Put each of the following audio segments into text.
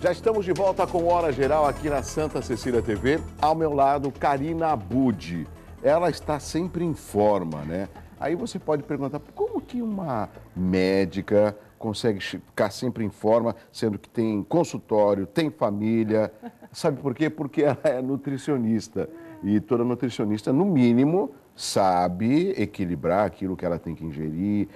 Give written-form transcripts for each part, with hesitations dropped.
Já estamos de volta com Hora Geral aqui na Santa Cecília TV. Ao meu lado, Karina Abud. Ela está sempre em forma, né? Aí você pode perguntar, como que uma médica consegue ficar sempre em forma, sendo que tem consultório, tem família? Sabe por quê? Porque ela é nutricionista. E toda nutricionista, no mínimo, sabe equilibrar aquilo que ela tem que ingerir,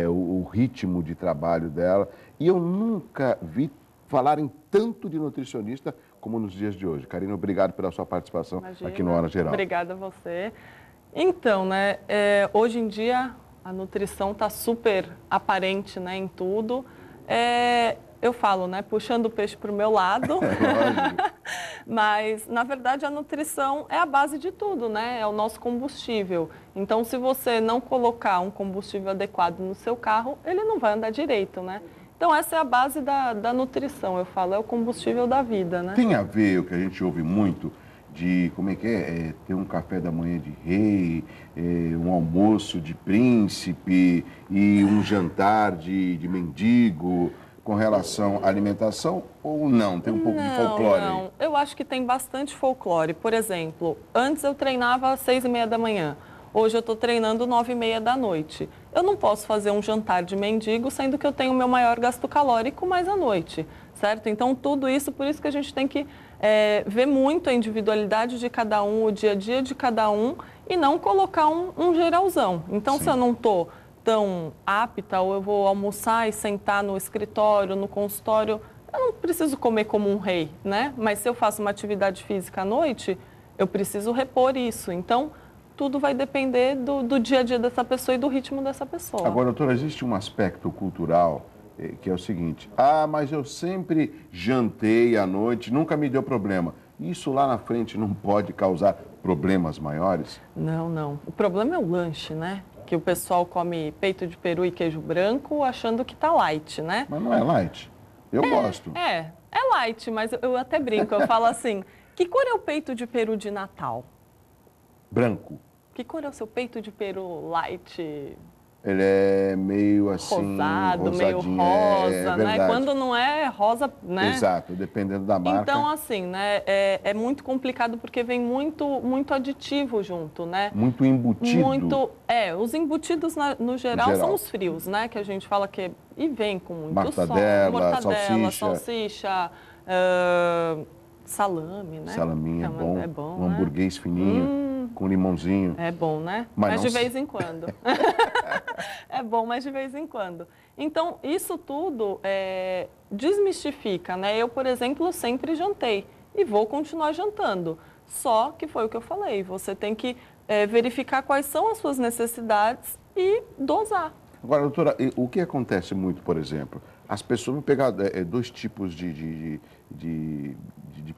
o ritmo de trabalho dela. E eu nunca vi falarem tanto de nutricionista como nos dias de hoje. Karina, obrigado pela sua participação. Imagina, aqui no Hora Geral. Obrigada a você. Então, né, hoje em dia a nutrição está super aparente, né, em tudo. Eu falo, né, puxando o peixe para o meu lado, mas na verdade a nutrição é a base de tudo, né, é o nosso combustível. Então, se você não colocar um combustível adequado no seu carro, ele não vai andar direito, né? Então, essa é a base da nutrição, eu falo, é o combustível da vida, né? Tem a ver o que a gente ouve muito de, como é que é, ter um café da manhã de rei, um almoço de príncipe e um jantar de mendigo com relação à alimentação ou não? Tem um pouco de folclore aí? Não, eu acho que tem bastante folclore. Por exemplo, antes eu treinava às 6h30 da manhã. Hoje eu estou treinando 9h30 da noite. Eu não posso fazer um jantar de mendigo, sendo que eu tenho o meu maior gasto calórico mais à noite, certo? Então, tudo isso, por isso que a gente tem que ver muito a individualidade de cada um, o dia a dia de cada um, e não colocar um geralzão. Então, se eu não estou tão apta, ou eu vou almoçar e sentar no escritório, no consultório, eu não preciso comer como um rei, né? Mas se eu faço uma atividade física à noite, eu preciso repor isso. Então, tudo vai depender do dia a dia dessa pessoa e do ritmo dessa pessoa. Agora, doutora, existe um aspecto cultural que é o seguinte: mas eu sempre jantei à noite, nunca me deu problema. Isso lá na frente não pode causar problemas maiores? Não, não. O problema é o lanche, né? Que o pessoal come peito de peru e queijo branco achando que tá light, né? Mas não é light. Eu gosto. É light, mas eu até brinco, eu falo assim, que cor é o peito de peru de Natal? Branco. Que cor é o seu peito de peru light? Ele é meio assim, rosado, meio rosa, né? Quando não é rosa, né? Exato, dependendo da marca. Então, assim, né? É muito complicado porque vem muito aditivo junto, né? Muito embutido. Os embutidos no geral são os frios, né? Que a gente fala que e vem com muito mortadela, salsicha, salame, né? Salaminho é bom. Um né? hamburguês fininho. Com limãozinho. É bom, né? Mas de vez em quando. É bom, mas de vez em quando. Então, isso tudo desmistifica, né? Eu, por exemplo, sempre jantei e vou continuar jantando. Só que foi o que eu falei, você tem que verificar quais são as suas necessidades e dosar. Agora, doutora, o que acontece muito, por exemplo, as pessoas vão pegar dois tipos de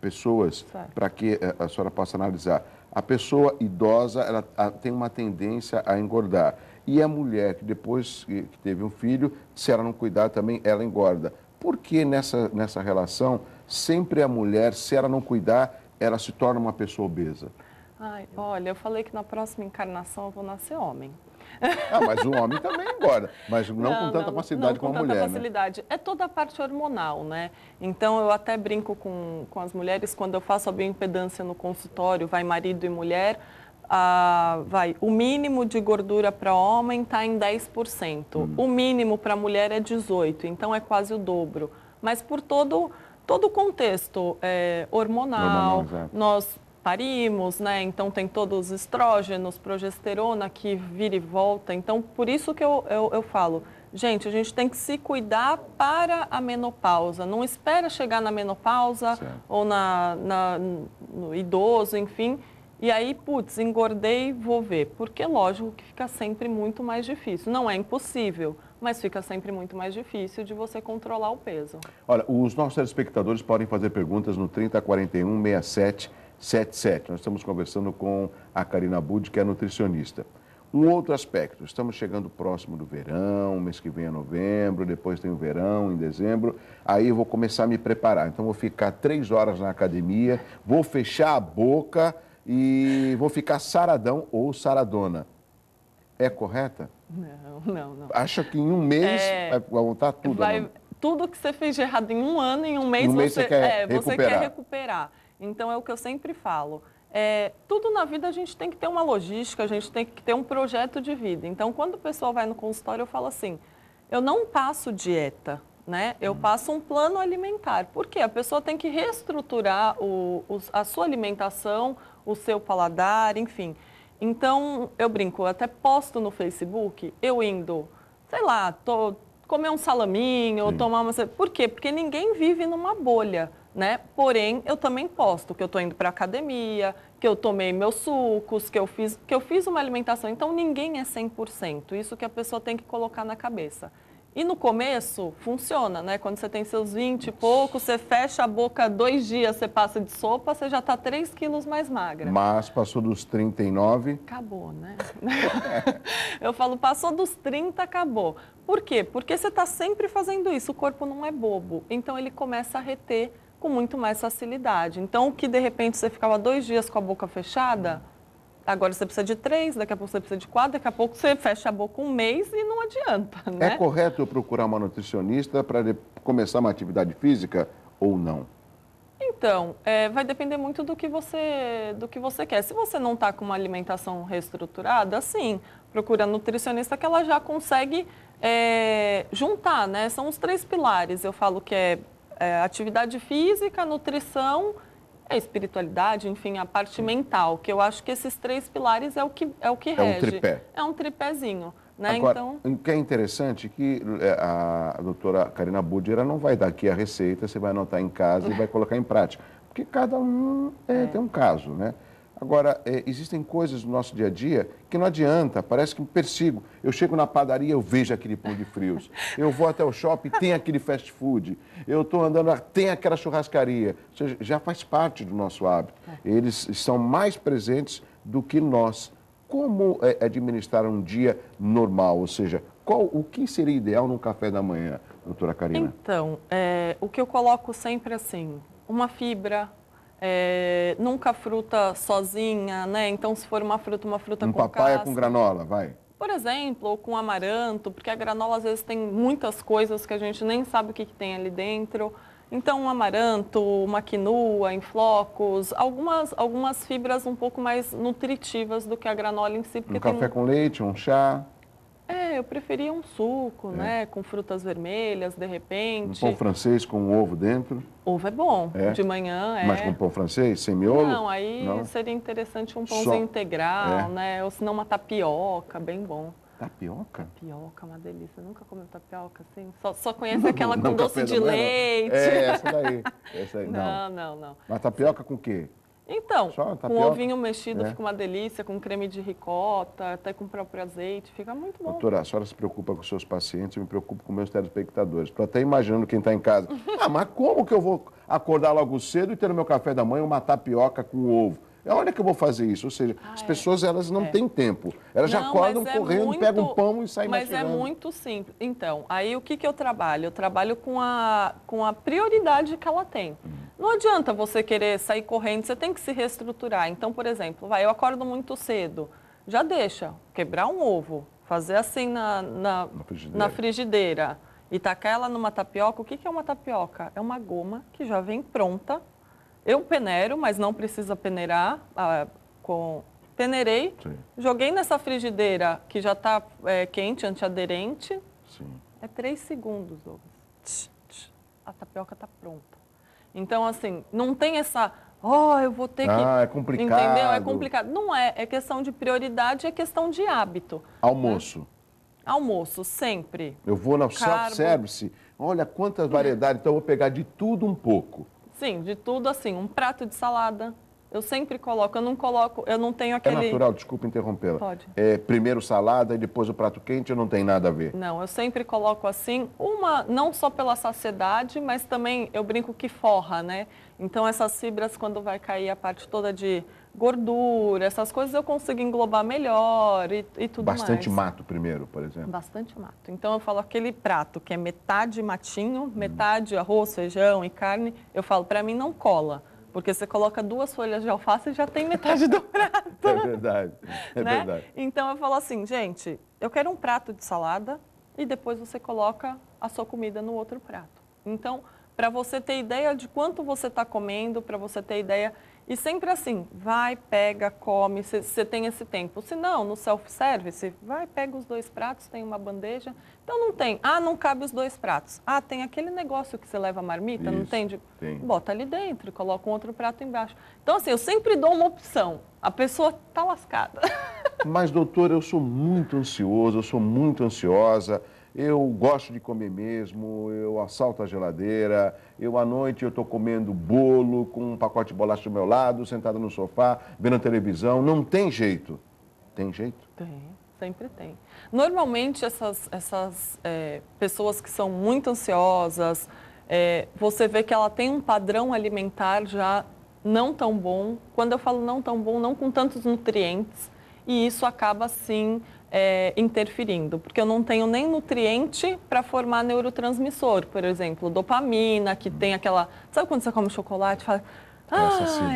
pessoas para que a senhora possa analisar. A pessoa idosa, ela tem uma tendência a engordar. E a mulher que depois que teve um filho, se ela não cuidar também, ela engorda. Por que nessa relação, sempre a mulher, se ela não cuidar, ela se torna uma pessoa obesa? Olha, eu falei que na próxima encarnação eu vou nascer homem. Mas o homem também engorda, mas não com tanta facilidade como a mulher, com tanta facilidade. É toda a parte hormonal, né? Então, eu até brinco com as mulheres, quando eu faço a bioimpedância no consultório, vai marido e mulher, o mínimo de gordura para homem está em 10%. O mínimo para mulher é 18%, então é quase o dobro. Mas por todo o contexto hormonal, nós parimos, né? Então tem todos os estrógenos, progesterona que vira e volta. Então, por isso que eu falo, gente, a gente tem que se cuidar para a menopausa. Não espera chegar na menopausa ou no idoso, enfim. E aí, putz, engordei, vou ver. Porque, lógico, que fica sempre muito mais difícil. Não é impossível, mas fica sempre muito mais difícil de você controlar o peso. Olha, os nossos telespectadores podem fazer perguntas no 3041 6777. Nós estamos conversando com a Karina Abud, que é nutricionista. Um outro aspecto, estamos chegando próximo do verão, mês que vem é novembro, depois tem o verão, em dezembro, aí eu vou começar a me preparar. Então, vou ficar 3 horas na academia, vou fechar a boca e vou ficar saradão ou saradona. É correta? Não. Acha que em um mês vai voltar tudo? tudo que você fez de errado em um ano, em um mês, você quer recuperar. Então, é o que eu sempre falo. Tudo na vida a gente tem que ter uma logística, a gente tem que ter um projeto de vida. Então, quando o pessoal vai no consultório, eu falo assim, eu não passo dieta, né? Eu passo um plano alimentar. Por quê? A pessoa tem que reestruturar a sua alimentação, o seu paladar, enfim. Então, eu brinco, eu até posto no Facebook, eu indo, sei lá, comer um salaminho, ou tomar uma... Por quê? Porque ninguém vive numa bolha, né? Porém, eu também posto que eu estou indo para a academia, que eu tomei meus sucos, que eu fiz uma alimentação. Então, ninguém é 100%. Isso que a pessoa tem que colocar na cabeça. E no começo, funciona, né? Quando você tem seus 20 e pouco, você fecha a boca 2 dias, você passa de sopa, você já está 3 quilos mais magra. Mas passou dos 39... Acabou, né? Eu falo, passou dos 30, acabou. Por quê? Porque você está sempre fazendo isso, o corpo não é bobo. Então, ele começa a reter com muito mais facilidade. Então, o que de repente você ficava 2 dias com a boca fechada, agora você precisa de 3, daqui a pouco você precisa de 4, daqui a pouco você fecha a boca 1 mês e não adianta, né? É correto eu procurar uma nutricionista para começar uma atividade física ou não? Então, vai depender muito do que você quer. Se você não está com uma alimentação reestruturada, sim, procura nutricionista que ela já consegue juntar, né? São os 3 pilares. Eu falo que atividade física, nutrição, espiritualidade, enfim, a parte mental, que eu acho que esses 3 pilares é o que rege. É um tripé. É um tripézinho, né? Agora, Então... o que é interessante é que a doutora Karina Budi, ela não vai dar aqui a receita, você vai anotar em casa e vai colocar em prática, porque cada um tem um caso, né? Agora, existem coisas no nosso dia a dia que não adianta, parece que me persigo. Eu chego na padaria, eu vejo aquele pão de frios. Eu vou até o shopping, tem aquele fast food. Eu estou andando, tem aquela churrascaria. Ou seja, já faz parte do nosso hábito. Eles são mais presentes do que nós. Como administrar um dia normal? Ou seja, o que seria ideal num café da manhã, doutora Karina? Então, o que eu coloco sempre assim, uma fibra... nunca fruta sozinha, né? Então, se for uma fruta com papaya casca, com granola, vai. Por exemplo, ou com amaranto, porque a granola às vezes tem muitas coisas que a gente nem sabe o que tem ali dentro. Então, um amaranto, uma quinoa em flocos, algumas fibras um pouco mais nutritivas do que a granola em si. Um café com leite, um chá. Eu preferia um suco, né? Com frutas vermelhas, de repente. Um pão francês com um ovo dentro. Ovo é bom, de manhã Mas com pão francês, sem miolo? Não, aí seria interessante um pãozinho integral, né? Ou senão uma tapioca, bem bom. Tapioca? Tapioca, uma delícia. Nunca comeu tapioca assim? Só conhece aquela com doce de leite. Essa daí. Não. Mas tapioca com o quê? Então, com ovinho mexido fica uma delícia, com creme de ricota, até com o próprio azeite, fica muito bom. Doutora, a senhora se preocupa com os seus pacientes, eu me preocupo com meus telespectadores. Estou até imaginando quem está em casa. Mas como que eu vou acordar logo cedo e ter no meu café da manhã uma tapioca com ovo? Onde é que eu vou fazer isso? Ou seja, as pessoas elas não têm tempo. Elas já acordam correndo, pegam um pão e saem mastigando. Mas é muito simples. Então, aí o que eu trabalho? Eu trabalho com a prioridade que ela tem. Não adianta você querer sair correndo, você tem que se reestruturar. Então, por exemplo, eu acordo muito cedo, já deixa quebrar um ovo, fazer assim na frigideira e tacar ela numa tapioca. O que é uma tapioca? É uma goma que já vem pronta. Eu peneiro, mas não precisa peneirar. Peneirei, joguei nessa frigideira que já está quente, antiaderente. Sim. 3 segundos, Douglas. A tapioca está pronta. Então, assim, não tem essa... eu vou ter que... é complicado. Entendeu? É complicado. Não é questão de prioridade, é questão de hábito. Almoço. Né? Almoço, sempre. Eu vou na self-service, olha quantas variedades, então eu vou pegar de tudo um pouco. Sim, de tudo assim, um prato de salada. Eu sempre coloco, eu não tenho aquele... É natural, desculpa interrompê-la. Pode. Primeiro salada e depois o prato quente, não tem nada a ver? Não, eu sempre coloco assim, não só pela saciedade, mas também eu brinco que forra, né? Então essas fibras, quando vai cair a parte toda de gordura, essas coisas eu consigo englobar melhor e tudo mais. Bastante mato primeiro, por exemplo? Bastante mato. Então eu falo aquele prato que é metade matinho, metade arroz, feijão e carne, eu falo, para mim não cola. Porque você coloca 2 folhas de alface e já tem metade do prato. É verdade, né? Então eu falo assim, gente, eu quero um prato de salada, e depois você coloca a sua comida no outro prato. Então, para você ter ideia de quanto você está comendo, para você ter ideia... E sempre assim, vai, pega, come, você tem esse tempo. Se não, no self-service, vai, pega os 2 pratos, tem uma bandeja. Então não tem, não cabe os 2 pratos. Tem aquele negócio que você leva a marmita, não tem? Tem. Bota ali dentro, coloca um outro prato embaixo. Então assim, eu sempre dou uma opção. A pessoa está lascada. Mas, doutora, eu sou muito ansioso, eu sou muito ansiosa. Eu gosto de comer mesmo, eu assalto a geladeira, à noite eu estou comendo bolo com um pacote de bolacha do meu lado, sentado no sofá, vendo televisão. Não tem jeito. Tem jeito? Tem, sempre tem. Normalmente essas pessoas que são muito ansiosas, você vê que ela tem um padrão alimentar já não tão bom. Quando eu falo não tão bom, não com tantos nutrientes, e isso acaba sim... interferindo, porque eu não tenho nem nutriente para formar neurotransmissor, por exemplo, dopamina, que tem aquela... Sabe quando você come chocolate e fala...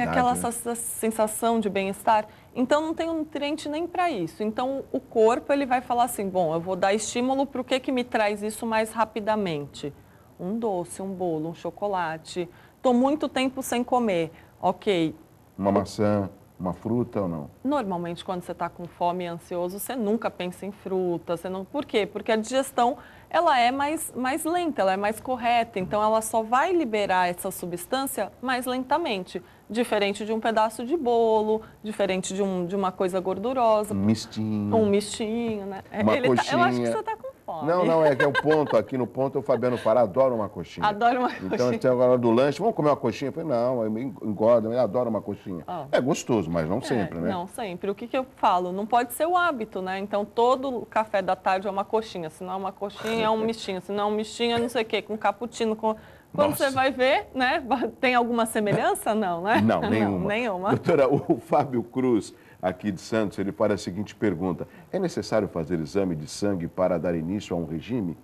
aquela sensação de bem-estar? Então, não tenho nutriente nem para isso. Então, o corpo ele vai falar assim, bom, eu vou dar estímulo para o que me traz isso mais rapidamente. Um doce, um bolo, um chocolate. Estou muito tempo sem comer. Ok. Uma maçã... Uma fruta ou não? Normalmente, quando você está com fome e ansioso, você nunca pensa em fruta. Por quê? Porque a digestão ela é mais lenta, ela é mais correta. Então, ela só vai liberar essa substância mais lentamente. Diferente de um pedaço de bolo, diferente de uma coisa gordurosa. Um mistinho. Um mistinho, né? Uma coxinha. Eu acho que você está com fome. Não, é que é o ponto. Aqui no ponto, o Fabiano Pará adora uma coxinha. Adoro uma coxinha. Então, tem agora do lanche, vamos comer uma coxinha? Eu falei, não, eu engorda, eu adoro uma coxinha. É gostoso, mas não sempre, né? Não sempre. O que eu falo? Não pode ser o hábito, né? Então, todo café da tarde é uma coxinha. Se não é uma coxinha, é um mistinho. Se não é um mistinho, é não sei o quê, com cappuccino, com... Quando você vai ver, né? Tem alguma semelhança? Não, né? Não, nenhuma. Não, nenhuma. Doutora, o Fábio Cruz, aqui de Santos, ele faz a seguinte pergunta. É necessário fazer exame de sangue para dar início a um regime?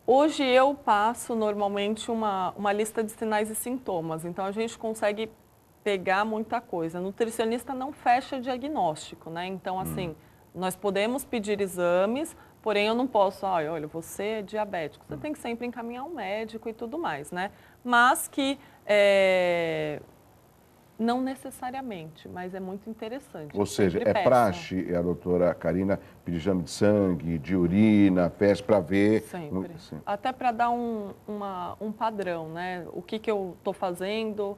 Hoje eu passo normalmente uma lista de sinais e sintomas. Então, a gente consegue pegar muita coisa. Nutricionista não fecha diagnóstico, né? Então, assim, nós podemos pedir exames, porém eu não posso, olha, você é diabético. Você tem que sempre encaminhar um médico e tudo mais, né? Mas que não necessariamente, mas é muito interessante. Ou seja, é praxe, a doutora Karina pedir exame de sangue, de urina, fezes para ver. Sempre. Até para dar um padrão, né? O que eu estou fazendo,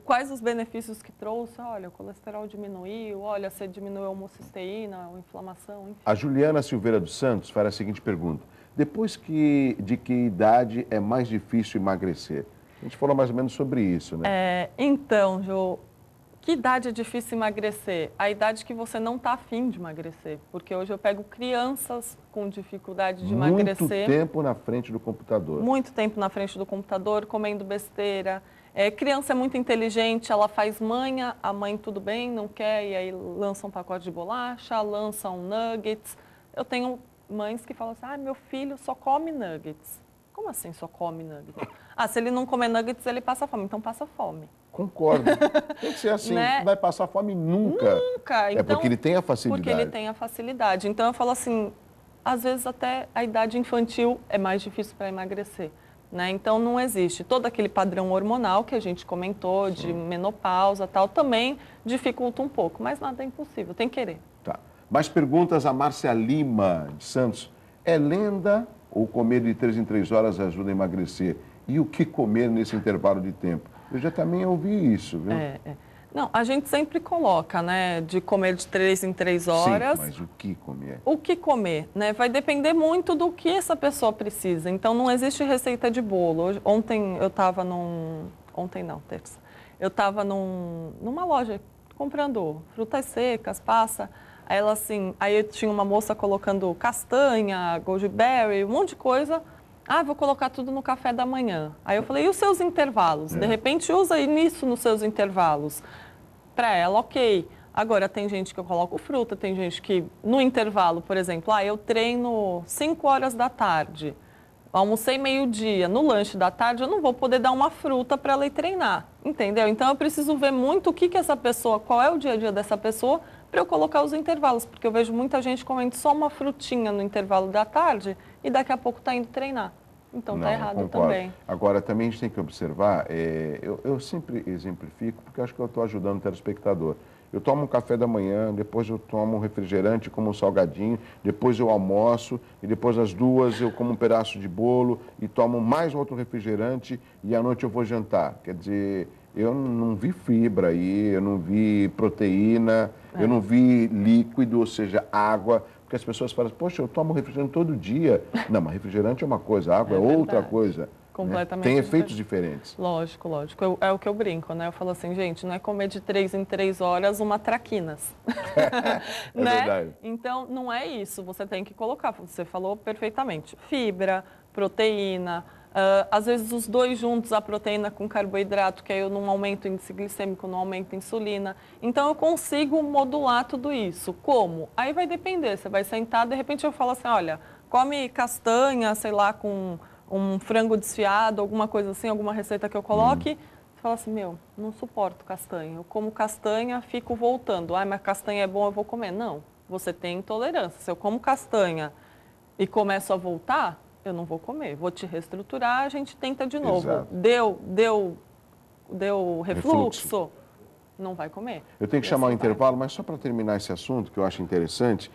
quais os benefícios que trouxe. Olha, o colesterol diminuiu, olha, você diminuiu a homocisteína, a inflamação, enfim. A Juliana Silveira dos Santos faz a seguinte pergunta. Depois de que idade é mais difícil emagrecer? A gente falou mais ou menos sobre isso, né? Então, Jô, que idade é difícil emagrecer? A idade que você não está afim de emagrecer. Porque hoje eu pego crianças com dificuldade de emagrecer. Muito tempo na frente do computador. Muito tempo na frente do computador, comendo besteira. Criança é muito inteligente, ela faz manha, a mãe tudo bem, não quer, e aí lança um pacote de bolacha, lança um nuggets. Eu tenho mães que falam assim, meu filho só come nuggets. Como assim só come nuggets? Se ele não comer nuggets, ele passa fome. Então, passa fome. Concordo. Tem que ser assim. Né? Vai passar fome nunca. Nunca. Então, porque ele tem a facilidade. Porque ele tem a facilidade. Então, eu falo assim, às vezes até a idade infantil é mais difícil para emagrecer. Né? Então, não existe. Todo aquele padrão hormonal que a gente comentou, de menopausa e tal, também dificulta um pouco. Mas nada é impossível, tem que querer. Tá. Mais perguntas a Márcia Lima, de Santos. É lenda ou comer de 3 em 3 horas ajuda a emagrecer? E o que comer nesse intervalo de tempo? Eu já também ouvi isso, viu? Não, a gente sempre coloca, né, de comer de 3 em 3 horas. Sim, mas o que comer? O que comer, né? Vai depender muito do que essa pessoa precisa. Então, não existe receita de bolo. Ontem eu estava terça. Eu estava numa loja comprando frutas secas, passa. Aí eu tinha uma moça colocando castanha, goji-berry, um monte de coisa. Vou colocar tudo no café da manhã. Aí eu falei, e os seus intervalos? De repente, usa isso nos seus intervalos. Para ela, ok. Agora, tem gente que eu coloco fruta, tem gente que, no intervalo, por exemplo, eu treino 5 horas da tarde, almocei meio-dia, no lanche da tarde, eu não vou poder dar uma fruta para ela ir treinar, entendeu? Então, eu preciso ver muito o que essa pessoa, qual é o dia a dia dessa pessoa, para eu colocar os intervalos, porque eu vejo muita gente comendo só uma frutinha no intervalo da tarde e daqui a pouco está indo treinar. Então está errado concordo. também. Agora, também a gente tem que observar, eu sempre exemplifico, porque eu acho que eu estou ajudando o telespectador. Eu tomo um café da manhã, depois eu tomo um refrigerante, como um salgadinho, depois eu almoço e depois às 2 eu como um pedaço de bolo e tomo mais outro refrigerante e à noite eu vou jantar. Quer dizer, eu não vi fibra aí, eu não vi proteína, eu não vi líquido, ou seja, água. Porque as pessoas falam, poxa, eu tomo refrigerante todo dia. Não, mas refrigerante é uma coisa, água é outra coisa. Completamente Tem efeitos diferentes. Lógico, lógico. É o que eu brinco, né? Eu falo assim, gente, não é comer de 3 em 3 horas uma traquinas. Né? Verdade. Então, não é isso. Você tem que colocar, você falou perfeitamente, fibra, proteína, às vezes os dois juntos, a proteína com carboidrato, que aí eu não aumento o índice glicêmico, não aumento a insulina. Então, eu consigo modular tudo isso. Como? Aí vai depender. Você vai sentar, de repente eu falo assim, olha, come castanha, sei lá, com um frango desfiado, alguma coisa assim, alguma receita que eu coloque, você fala assim, não suporto castanha. Eu como castanha, fico voltando. Ah, mas castanha é bom, eu vou comer. Não, você tem intolerância. Se eu como castanha e começo a voltar, eu não vou comer. Vou te reestruturar, a gente tenta de novo. Exato. Deu refluxo, não vai comer. Eu tenho que chamar o intervalo, mas só para terminar esse assunto, que eu acho interessante,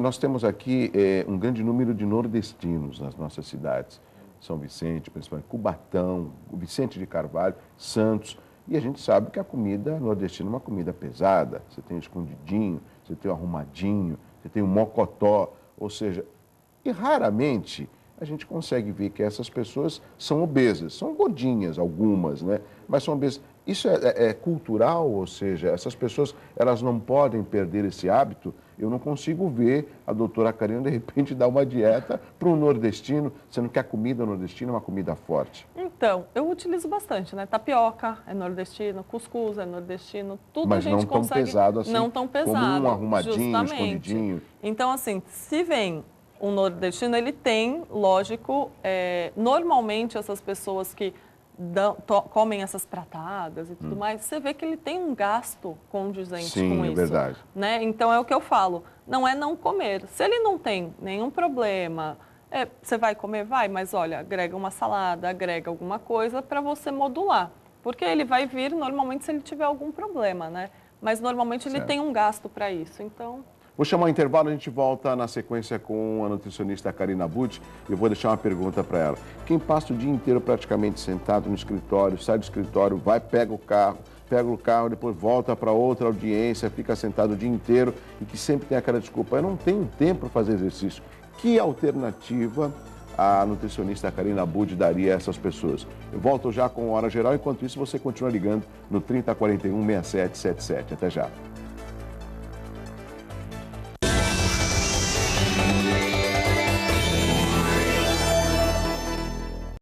nós temos aqui um grande número de nordestinos nas nossas cidades. São Vicente, principalmente Cubatão, Vicente de Carvalho, Santos. E a gente sabe que a comida nordestina é uma comida pesada. Você tem o escondidinho, você tem o arrumadinho, você tem o mocotó. Ou seja, e raramente a gente consegue ver que essas pessoas são obesas. São gordinhas algumas, né? Mas são obesas. Isso é cultural, ou seja, essas pessoas elas não podem perder esse hábito. Eu não consigo ver a doutora Karina, de repente, dar uma dieta para um nordestino, sendo que a comida nordestina é uma comida forte. Então, eu utilizo bastante, né? Tapioca é nordestino, cuscuz é nordestino, tudo mas a gente não tão consegue... pesado assim, não tão pesado, como um arrumadinho, justamente. escondidinho. Então, assim, se vem um nordestino, ele tem, lógico, normalmente essas pessoas que comem essas pratadas e tudo mais, você vê que ele tem um gasto condizente com isso. Sim, é verdade. Né? Então, é o que eu falo, não é não comer. Se ele não tem nenhum problema, você vai comer? Vai, mas olha, agrega uma salada, agrega alguma coisa para você modular. Porque ele vai vir, normalmente, se ele tiver algum problema, né? Mas, normalmente, ele tem um gasto para isso, então... Vou chamar o intervalo, a gente volta na sequência com a nutricionista Karina Budi. Eu vou deixar uma pergunta para ela. Quem passa o dia inteiro praticamente sentado no escritório, sai do escritório, vai, pega o carro, depois volta para outra audiência, fica sentado o dia inteiro e que sempre tem aquela desculpa, eu não tenho tempo para fazer exercício. Que alternativa a nutricionista Karina Budi daria a essas pessoas? Eu volto já com Hora Geral, enquanto isso você continua ligando no 3041 6777. Até já.